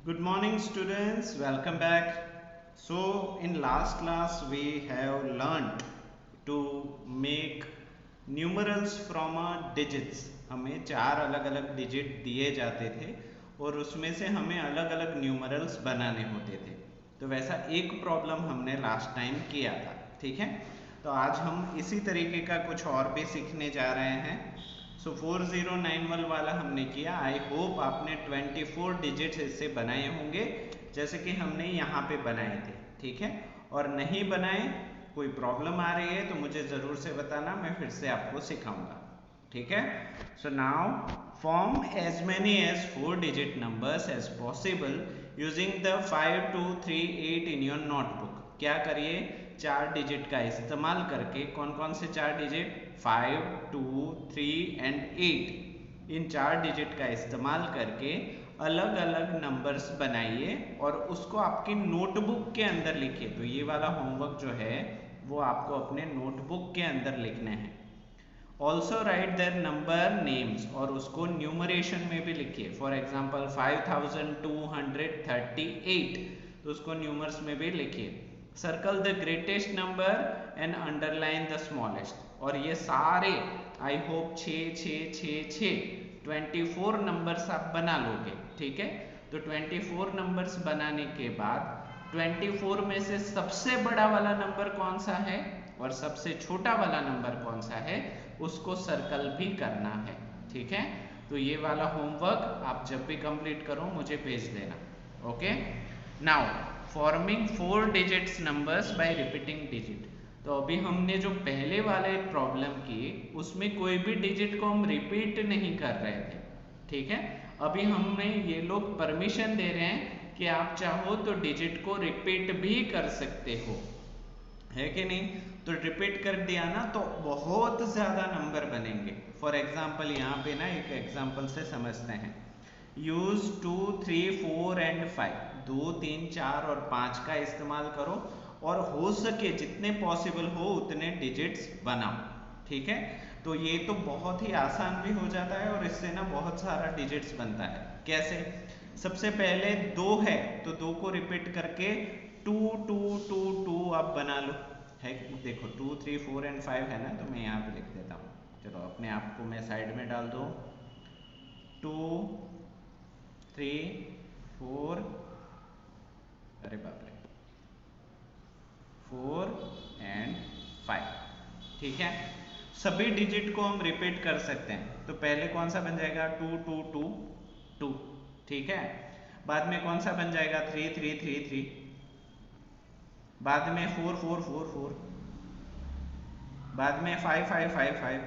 Good morning students, welcome back. So in last class we have learnt to make numerals from digits. हमें चार अलग अलग digit दिए जाते थे और उसमें से हमें अलग अलग न्यूमरल्स बनाने होते थे। तो वैसा एक प्रॉब्लम हमने लास्ट टाइम किया था, ठीक है। तो आज हम इसी तरीके का कुछ और भी सीखने जा रहे हैं। सो 4091 वाला हमने किया। आई होप आपने 24 डिजिट्स इससे बनाए होंगे जैसे कि हमने यहाँ पे बनाए थे, ठीक है। और नहीं बनाए, कोई प्रॉब्लम आ रही है तो मुझे ज़रूर से बताना, मैं फिर से आपको सिखाऊंगा, ठीक है। So now form as many as 4 digit numbers as possible using the 5238 in your notebook. क्या करिए, 4 डिजिट का इस्तेमाल करके, कौन कौन से 4 डिजिट, 5, 2, 3 एंड 8, इन 4 डिजिट का इस्तेमाल करके अलग अलग नंबर्स बनाइए और उसको आपकी नोटबुक के अंदर लिखिए। तो ये वाला होमवर्क जो है वो आपको अपने नोटबुक के अंदर लिखने हैं। Also write their number names, और उसको न्यूमरेशन में भी लिखिए। फॉर एग्जाम्पल 5238, तो उसको न्यूमर्स में भी लिखिए। Circle the greatest number and underline the smallest. और ये सारे आई होप 24 नंबर्स आप बना लोगे, ठीक है। तो 24 नंबर्स बनाने के बाद 24 में से सबसे बड़ा वाला नंबर कौन सा है और सबसे छोटा वाला नंबर कौन सा है उसको सर्कल भी करना है, ठीक है। तो ये वाला होमवर्क आप जब भी कंप्लीट करो मुझे भेज देना, okay. Now forming 4 digits numbers by repeating digit. तो अभी हमने जो पहले वाले प्रॉब्लम की उसमें कोई भी डिजिट को हम रिपीट नहीं कर रहे थे, ठीक है। अभी हमें ये लोग परमिशन दे रहे हैं कि आप चाहो तो डिजिट को रिपीट भी कर सकते हो, है कि नहीं। तो रिपीट कर दिया ना तो बहुत ज्यादा नंबर बनेंगे। फॉर एग्जाम्पल यहाँ पे ना एक एग्जाम्पल से समझते हैं। यूज 2, 3, 4 एंड 5, 2, 3, 4 और 5 का इस्तेमाल करो और हो सके जितने पॉसिबल हो उतने डिजिट्स बनाओ, ठीक है। तो ये तो बहुत ही आसान भी हो जाता है और इससे ना बहुत सारा डिजिट्स बनता है। कैसे, सबसे पहले 2 है तो 2 को रिपीट करके 2, 2, 2, 2 आप बना लो, है। देखो 2, 3, 4 एंड 5 है ना, तो मैं यहाँ पे लिख देता हूँ। चलो अपने आप को मैं साइड में डाल दूँ। 2, 3, 4, अरे बाप रे, 4 एंड 5, ठीक है। सभी डिजिट को हम रिपीट कर सकते हैं। तो पहले कौन सा बन जाएगा, 2, 2, 2, 2, ठीक है। बाद में कौन सा बन जाएगा, 3, 3, 3, 3। बाद में 4, 4, 4, 4। बाद में 5, 5, 5, 5,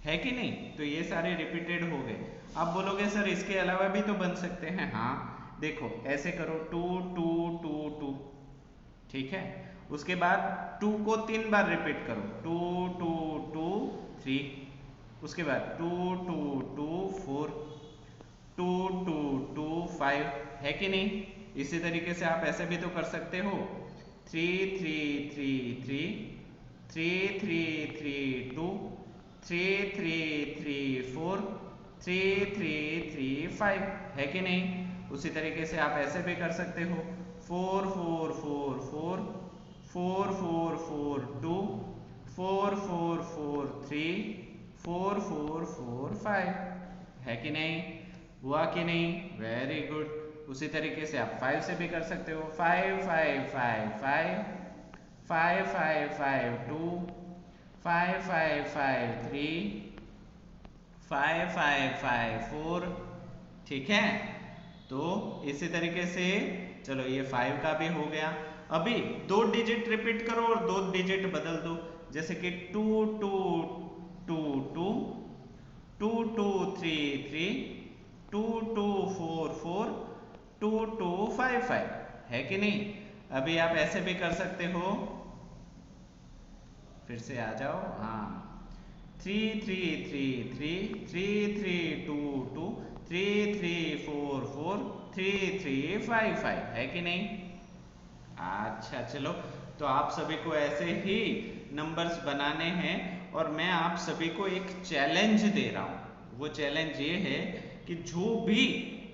है कि नहीं। तो ये सारे रिपीटेड हो गए। आप बोलोगे सर इसके अलावा भी तो बन सकते हैं। हाँ देखो ऐसे करो, 2, 2, 2, 2, ठीक है। उसके बाद 2 को 3 बार रिपीट करो, 2, 2, 2, 3। उसके बाद 2, 2, 2, 4, 2, 2, 2, 5, है कि नहीं। इसी तरीके से आप ऐसे भी तो कर सकते हो, 3, 3, 3, 3, 3, 3, 3, 2, 3, 3, 3, 4, 3, 3, 3, 5, है कि नहीं। उसी तरीके से आप ऐसे भी कर सकते हो, 4, 4, 4, 4, 4, 4, 4, 2, 4, 4, 4, 3, 4, 4, 4, 5, है कि नहीं। हुआ कि नहीं, वेरी गुड। उसी तरीके से आप 5 से भी कर सकते हो, 5, 5, 5, 5, 5, 5, 5, 2, 5, 5, 5, 3, 5, 5, 5, 4, ठीक है। तो इसी तरीके से चलो ये 5 का भी हो गया। अभी 2 डिजिट रिपीट करो और 2 डिजिट बदल दो, जैसे कि 2, 2, 2, 2, 2, 2, 3, 3, 2, 2, 4, 4, 2, 2, 5, 5, है कि नहीं। अभी आप ऐसे भी कर सकते हो, फिर से आ जाओ, हाँ, 3, 3, 3, 3, 3, 3, 2, 2, 3, 3, 4, 4, 3, 3, 5, 5, है कि नहीं। अच्छा चलो, तो आप सभी को ऐसे ही नंबर्स बनाने हैं और मैं आप सभी को एक चैलेंज दे रहा हूँ। वो चैलेंज ये है कि जो भी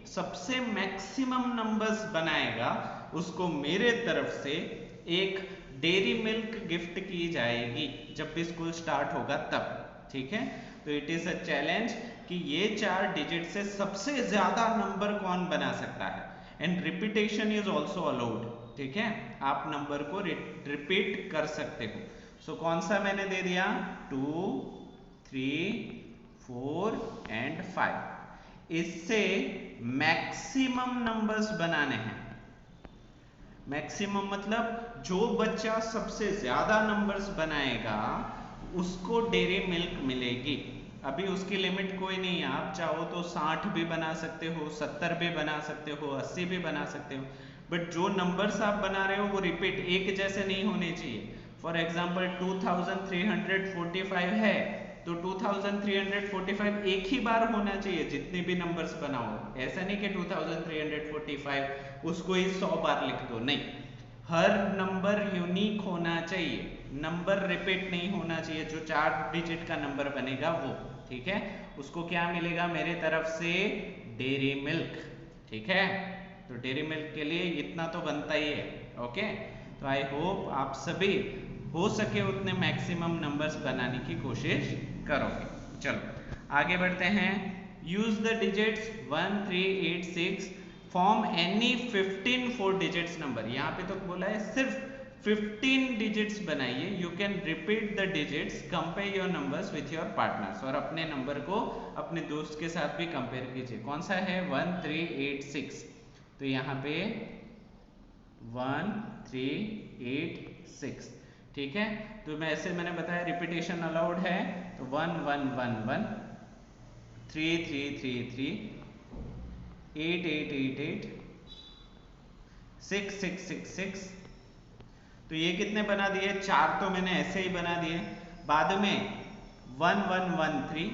सबसे मैक्सिमम नंबर्स बनाएगा उसको मेरे तरफ से एक डेयरी मिल्क गिफ्ट की जाएगी जब भी स्कूल स्टार्ट होगा तब। ठीक है, तो इट इज अ चैलेंज कि ये 4 डिजिट से सबसे ज्यादा नंबर कौन बना सकता है, and repetition is also allowed. ठीक है, आप नंबर को रिपीट कर सकते हो। सो कौन सा मैंने दे दिया, 2, 3, 4 एंड 5। इससे मैक्सिमम नंबर्स बनाने हैं। मैक्सिमम मतलब जो बच्चा सबसे ज्यादा नंबर्स बनाएगा उसको डेयरी मिल्क मिलेगी। अभी उसकी लिमिट कोई नहीं है, आप चाहो तो 60 भी बना सकते हो, 70 भी बना सकते हो, 80 भी बना सकते हो, बट जो नंबर्स आप बना रहे हो वो रिपीट एक जैसे नहीं होने चाहिए। फॉर एग्जाम्पल 2345 है तो 2345 एक ही बार होना चाहिए जितने भी नंबर्स बनाओ। ऐसा नहीं कि 2345 उसको ही 100 बार लिख दो, नहीं, हर नंबर यूनिक होना चाहिए, नंबर रिपीट नहीं होना चाहिए। जो 4 डिजिट का नंबर बनेगा वो, ठीक है, उसको क्या मिलेगा मेरे तरफ से, डेयरी मिल्क। ठीक है, तो डेयरी मिल्क के लिए इतना तो बनता ही है। ओके, तो आई होप आप सभी हो सके उतने मैक्सिमम नंबर्स बनाने की कोशिश करोगे। चलो आगे बढ़ते हैं। Use the digits 1, 3, 8, 6 form any 15 4 digits number. यहाँ पे तो बोला है सिर्फ 15 डिजिट्स बनाइए। You can repeat the digits, compare your numbers with your partners, और अपने नंबर को अपने दोस्त के साथ भी कंपेयर कीजिए। कौन सा है, 1, 3, 8, 6, तो यहाँ पे 1, 3, 8, 6। ठीक है, तो मैं ऐसे मैंने बताया रिपीटेशन अलाउड है, तो 1, 1, 1, 1, 3, 3, 3, 3, 8, 8, 8, 8, 6, 6, 6, 6। तो ये कितने बना दिए, 4 तो मैंने ऐसे ही बना दिए। बाद में 1, 1, 1, 3,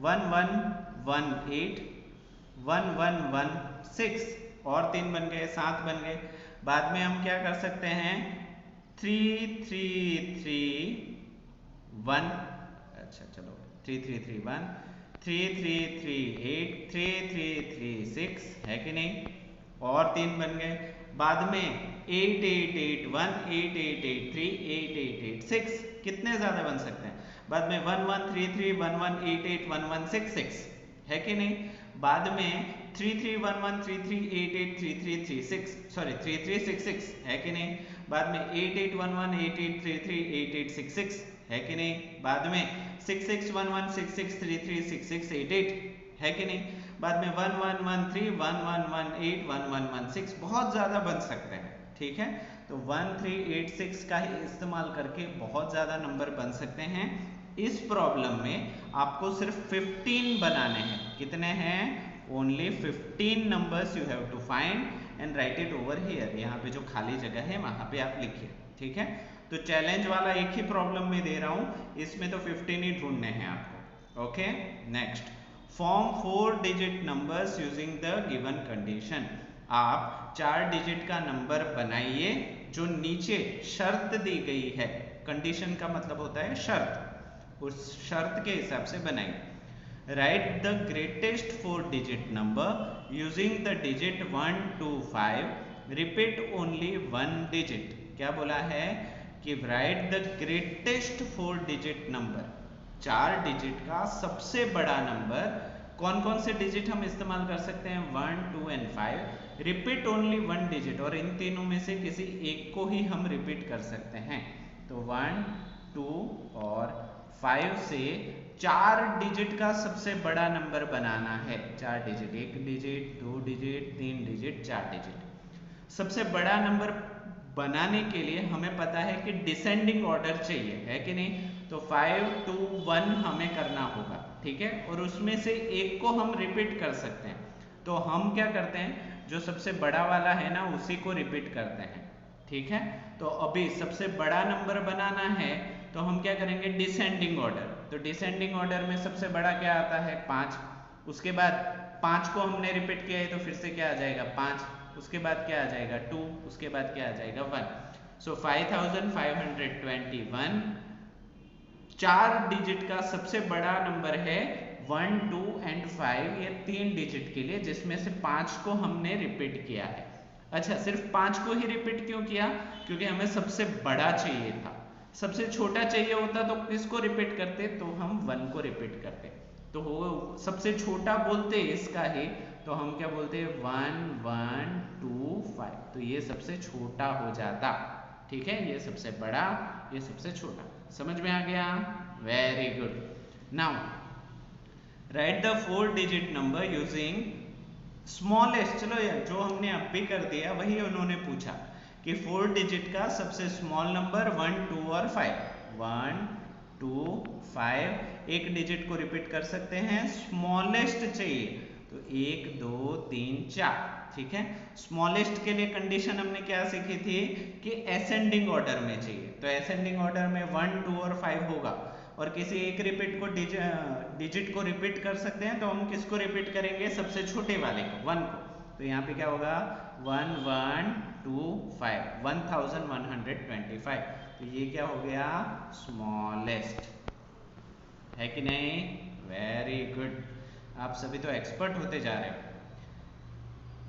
1, 1, 1, 8, 1, 1, 1, 6, और 3 बन गए, 7 बन गए। बाद में हम क्या कर सकते हैं, 3, 3, 3, 1, अच्छा चलो 3, 3, 3, 1, 3, 3, 3, 8, 3, 3, 3, 6, है कि नहीं, और 3 बन गए। बाद में 8, 8, 8, 1, 8, 8, 8, 3, 8, 8, 8, 6, कितने ज्यादा बन सकते हैं। बाद में 1, 1, 3, 3, 1, 1, 8, 8, 1, 1, 6, 6, है कि नहीं। बाद में 3, 3, 1, 1, 3, 3, 8, 8, 3, 3, 3, 6, सॉरी 3, 3, 6, 6, है कि नहीं। बाद में 8, 8, 1, 1, 8, 8, 3, 3, 8, 8, 6, 6, है कि नहीं। बाद में 6, 6, 1, 1, 6, 6, 3, 3, 6, 6, 8, 8, है कि नहीं। बाद में 1, 1, 1, 3, 1, 1, 1, 8, 1, 1, 1, 6, बहुत ज्यादा बन सकते हैं। ठीक है, तो 1, 3, 8, 6 का ही इस्तेमाल करके बहुत ज्यादा नंबर बन सकते हैं। इस प्रॉब्लम में आपको सिर्फ 15 बनाने हैं। कितने हैं, only 15 numbers you have to find and write it over here. यहाँ पे जो खाली जगह है वहां पे आप लिखिए। ठीक है, तो चैलेंज वाला एक ही प्रॉब्लम में दे रहा हूं, इसमें तो 15 ही ढूंढने हैं आपको। Okay, next, form 4 digit numbers using the given condition. आप 4 डिजिट का नंबर बनाइए जो नीचे शर्त दी गई है। कंडीशन का मतलब होता है शर्त, उस शर्त के हिसाब से बनाइए। Right the greatest 4 digit number using the digit 1 to 5, repeat only 1 digit. क्या बोला है कि right the greatest 4 digit number, 4 digit का सबसे बड़ा नंबर। कौन कौन से डिजिट हम इस्तेमाल कर सकते हैं, 1, 2 एंड 5, रिपीट ओनली 1 डिजिट, और इन तीनों में से किसी एक को ही हम रिपीट कर सकते हैं। तो 1, 2 और 5 से 4 डिजिट का सबसे बड़ा नंबर बनाना है। 4 digit, 1 digit, 2 digit, 3 digit, 4 digit. सबसे बड़ा नंबर बनाने के लिए हमें पता है कि डिसेंडिंग ऑर्डर चाहिए, है कि नहीं। तो 5 to 1 हमें करना होगा। ठीक है, और उसमें से एक को हम रिपीट कर सकते हैं। तो हम क्या करते हैं, जो सबसे बड़ा वाला है ना उसी को रिपीट करते हैं। ठीक है, तो अभी सबसे बड़ा नंबर बनाना है तो हम क्या करेंगे, डिसेंडिंग ऑर्डर। तो डिसेंडिंग ऑर्डर में सबसे बड़ा क्या आता है, 5। उसके बाद 5 को हमने रिपीट किया है तो फिर से क्या आ जाएगा, 5। उसके बाद क्या आ जाएगा, 2। उसके बाद क्या आ जाएगा, 1। सो 5521 4 डिजिट का सबसे बड़ा नंबर है 1, 2 एंड 5 ये 3 डिजिट के लिए, जिसमें से 5 को हमने रिपीट किया है। अच्छा, सिर्फ 5 को ही रिपीट क्यों किया? क्योंकि हमें सबसे बड़ा चाहिए था। सबसे छोटा चाहिए होता तो किसको रिपीट करते? तो हम 1 को रिपीट करते। तो वो सबसे छोटा बोलते इसका ही, तो हम क्या बोलते? 1, 1, 2, 5। तो ये सबसे छोटा हो जाता। ठीक है, ये सबसे बड़ा, ये सबसे छोटा। समझ में आ गया? Very good. Now right the 4 digit number using smallest. चलो यार, जो हमने अब भी कर दिया वही उन्होंने पूछा कि 4 डिजिट का सबसे स्मॉल नंबर 1, 2 और 5। 1, 2, 5 एक डिजिट को रिपीट कर सकते हैं। स्मॉलेस्ट चाहिए तो 1, 2, 3, 4। ठीक है, स्मॉलेस्ट के लिए कंडीशन हमने क्या सीखी थी कि असेंडिंग ऑर्डर में चाहिए। तो असेंडिंग ऑर्डर में 1, 2 और 5 होगा, और किसी एक रिपीट को डिजिट को रिपीट कर सकते हैं, तो हम किसको रिपीट करेंगे? सबसे छोटे वाले को, 1 को। तो यहाँ पे क्या होगा? 1, 1, 2, 5, 1125। तो ये क्या हो गया? स्मॉलेस्ट। है कि नहीं? वेरी गुड, आप सभी तो एक्सपर्ट होते जा रहे हो।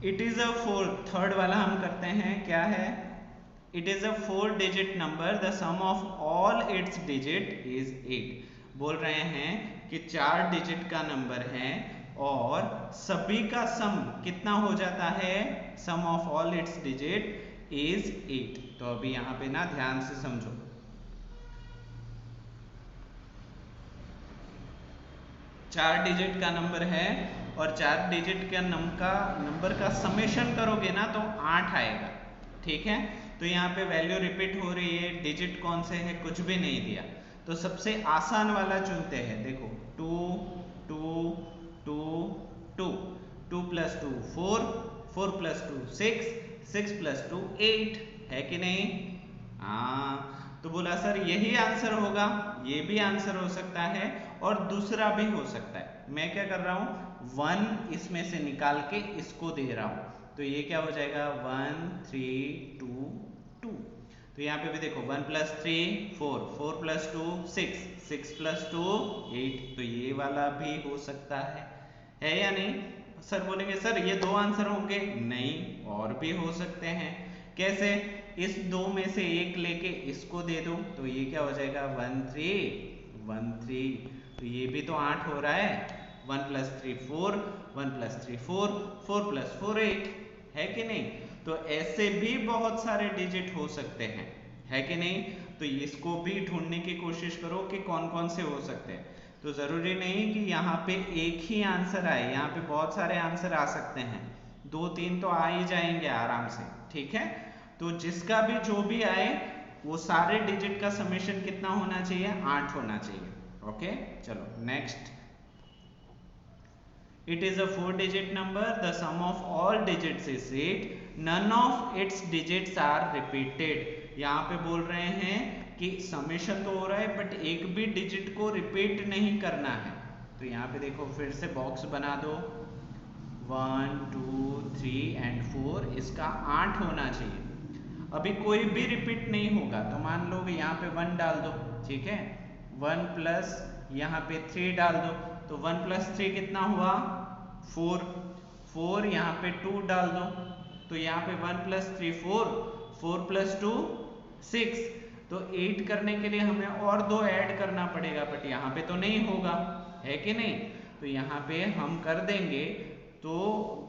इट इज अ 4, थर्ड वाला हम करते हैं। क्या है? It is a 4 digit number, the sum of all its digit is 8। बोल रहे हैं कि 4 डिजिट का नंबर है और सभी का सम कितना हो जाता है? Sum of all its digit is 8। तो अभी यहाँ पे ना ध्यान से समझो। चार डिजिट का नंबर है और 4 डिजिट के नंबर का समेशन करोगे ना तो 8 आएगा। ठीक है, तो यहाँ पे वैल्यू रिपीट हो रही है, डिजिट कौन से है कुछ भी नहीं दिया, तो सबसे आसान वाला चुनते हैं। देखो 2, 2, 2, 2, 2 + 2 4, 4 + 2 6, 6 + 2 8। है कि नहीं? हाँ, तो बोला सर यही आंसर होगा। ये भी आंसर हो सकता है और दूसरा भी हो सकता है। मैं क्या कर रहा हूँ? 1 इसमें से निकाल के इसको दे रहा हूँ, तो ये क्या हो जाएगा? 1, 3, 2, 2। तो यहाँ पे भी देखो 1 + 3 4, 4 + 2 6, 6 + 2 8। तो ये वाला भी हो सकता है या नहीं? सर बोलेंगे सर ये 2 आंसर होंगे। नहीं, और भी हो सकते हैं। कैसे? इस 2 में से एक लेके इसको दे दो, तो ये क्या हो जाएगा? 1, 3, 1, 3। तो ये भी तो 8 हो रहा है। 1 + 3 4, 1 + 3 4, 4 + 4 8। है कि नहीं? तो ऐसे भी बहुत सारे डिजिट हो सकते हैं। है कि नहीं? तो इसको भी ढूंढने की कोशिश करो कि कौन कौन से हो सकते हैं। तो जरूरी नहीं कि यहाँ पे एक ही आंसर आए, यहाँ पे बहुत सारे आंसर आ सकते हैं। 2, 3 तो आ ही जाएंगे आराम से। ठीक है, तो जिसका भी जो भी आए वो सारे डिजिट का समेशन कितना होना चाहिए? 8 होना चाहिए। ओके, चलो next. It is a 4 digit number, the sum of all digits is 8, none of its digits are repeated। यहाँ पे बोल रहे हैं कि समेशन तो हो रहा है बट एक भी डिजिट को रिपीट नहीं करना है। तो यहाँ पे देखो फिर से बॉक्स बना दो, 1, 2, 3 एंड 4, इसका 8 होना चाहिए। अभी कोई भी रिपीट नहीं होगा, तो मान लो यहाँ पे 1 डाल दो। ठीक है, 1 प्लस यहाँ पे 3 डाल दो, तो 1 + 3 कितना हुआ? 4। 4 यहाँ पे 2 डाल दो, तो यहाँ पे 1 + 3 4, 4 + 2 6। तो 8 करने के लिए हमें और 2 ऐड करना पड़ेगा, बट यहाँ पे तो नहीं होगा। है कि नहीं? तो यहाँ पे हम कर देंगे तो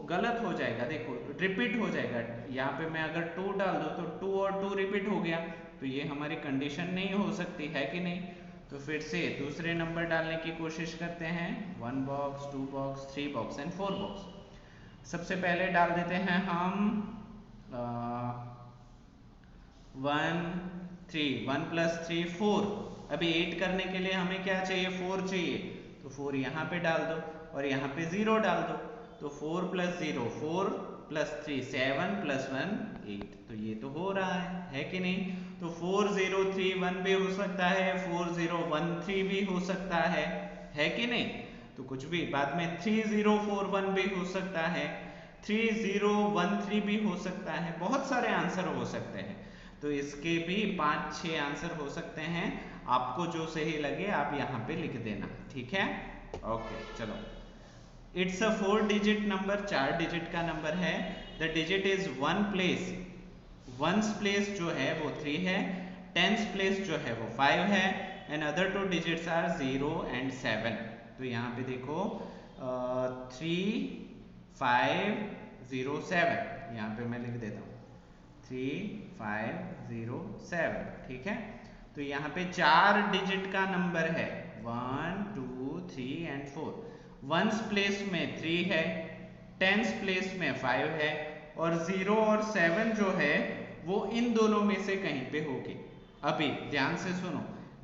गलत हो जाएगा। देखो रिपीट हो जाएगा। यहाँ पे मैं अगर 2 डाल दूँ तो 2 और 2 रिपीट हो गया, तो ये हमारी कंडीशन नहीं हो सकती। है कि नहीं? तो फिर से दूसरे नंबर डालने की कोशिश करते हैं। 1 box, 2 box, 3 box and 4 box. सबसे पहले डाल देते हैं हम 1, 3, 1 + 3 4। अभी 8 करने के लिए हमें क्या चाहिए? 4 चाहिए, तो 4 यहाँ पे डाल दो और यहाँ पे 0 डाल दो। तो 4 + 0 4 + 3 7 + 1 8। तो ये तो हो रहा है कि नहीं? तो 4 0 3 1 भी हो सकता है, 4 0 1 3 भी हो सकता है कि नहीं? तो कुछ भी बाद में 3 0 4 1 भी हो सकता है, 3 0 1 3 भी हो सकता है। बहुत सारे आंसर हो सकते हैं। तो इसके भी 5-6 आंसर हो सकते हैं। आपको जो सही लगे आप यहाँ पे लिख देना। ठीक है, ओके चलो, it's a 4 digit number, 4 digit का नंबर है। The digit is one place, ones place जो है वो 3 है, टेंस प्लेस जो है वो 5 है, and other 2 digits are 0 and 7। तो यहाँ पे देखो 3 5 0 7, यहाँ पे मैं लिख देता हूँ 3 5 0 7, ठीक है। तो यहाँ पे 4 डिजिट का नंबर है 1 2 3 एंड 4। वंस प्लेस में 3 है, टेंस प्लेस में 5 है, और 0 और 7 जो है वो इन दोनों में से कहीं पे होगी। अभी ध्यान से सुनो,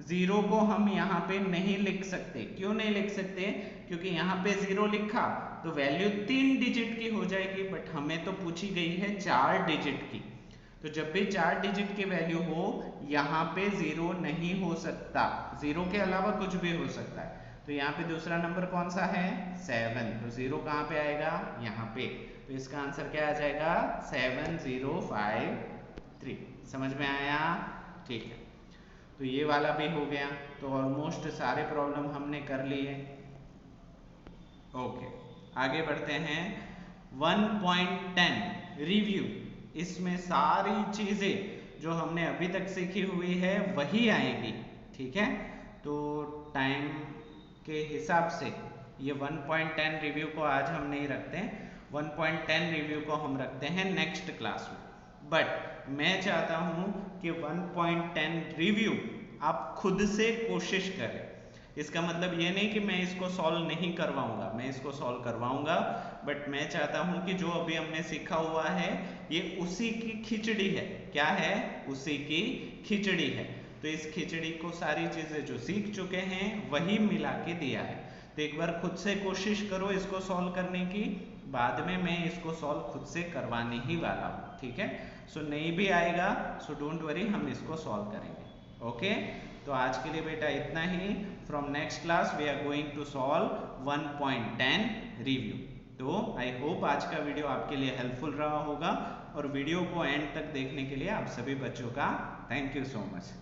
0 को हम यहाँ पे नहीं लिख सकते। क्यों नहीं लिख सकते? क्योंकि यहाँ पे 0 लिखा तो वैल्यू 3 डिजिट की हो जाएगी, बट हमें तो पूछी गई है 4 डिजिट की। तो जब भी 4 डिजिट की वैल्यू हो, यहाँ पे 0 नहीं हो सकता, 0 के अलावा कुछ भी हो सकता है। तो यहाँ पे दूसरा नंबर कौन सा है? 7। तो 0 कहाँ पे आएगा? यहाँ पे। तो इसका आंसर क्या आ जाएगा? 7053। समझ में आया? ठीक है, तो ये वाला भी हो गया। तो ऑलमोस्ट सारे प्रॉब्लम हमने कर लिए। ओके, आगे बढ़ते हैं। 1.10 रिव्यू, इसमें सारी चीजें जो हमने अभी तक सीखी हुई है वही आएगी, ठीक है। तो टाइम के हिसाब से ये 1.10 रिव्यू को आज हम नहीं रखते, 1.10 रिव्यू को हम रखते हैं नेक्स्ट क्लास में। बट मैं चाहता हूं कि 1.10 रिव्यू आप खुद से कोशिश करें। इसका मतलब ये नहीं कि मैं इसको सॉल्व नहीं करवाऊंगा, मैं इसको सॉल्व करवाऊंगा, बट मैं चाहता हूं कि जो अभी हमने सीखा हुआ है ये उसी की खिचड़ी है। क्या है? उसी की खिचड़ी है। तो इस खिचड़ी को सारी चीजें जो सीख चुके हैं वही मिला के दिया है। तो एक बार खुद से कोशिश करो इसको सॉल्व करने की, बाद में मैं इसको सॉल्व खुद से करवाने ही वाला हूँ, ठीक है। सो नहीं भी आएगा सो डोंट वरी, हम इसको सॉल्व करेंगे। ओके, तो आज के लिए बेटा इतना ही। From next class we are going to solve 1.10 review. तो आई होप आज का वीडियो आपके लिए हेल्पफुल रहा होगा, और वीडियो को एंड तक देखने के लिए आप सभी बच्चों का थैंक यू सो मच।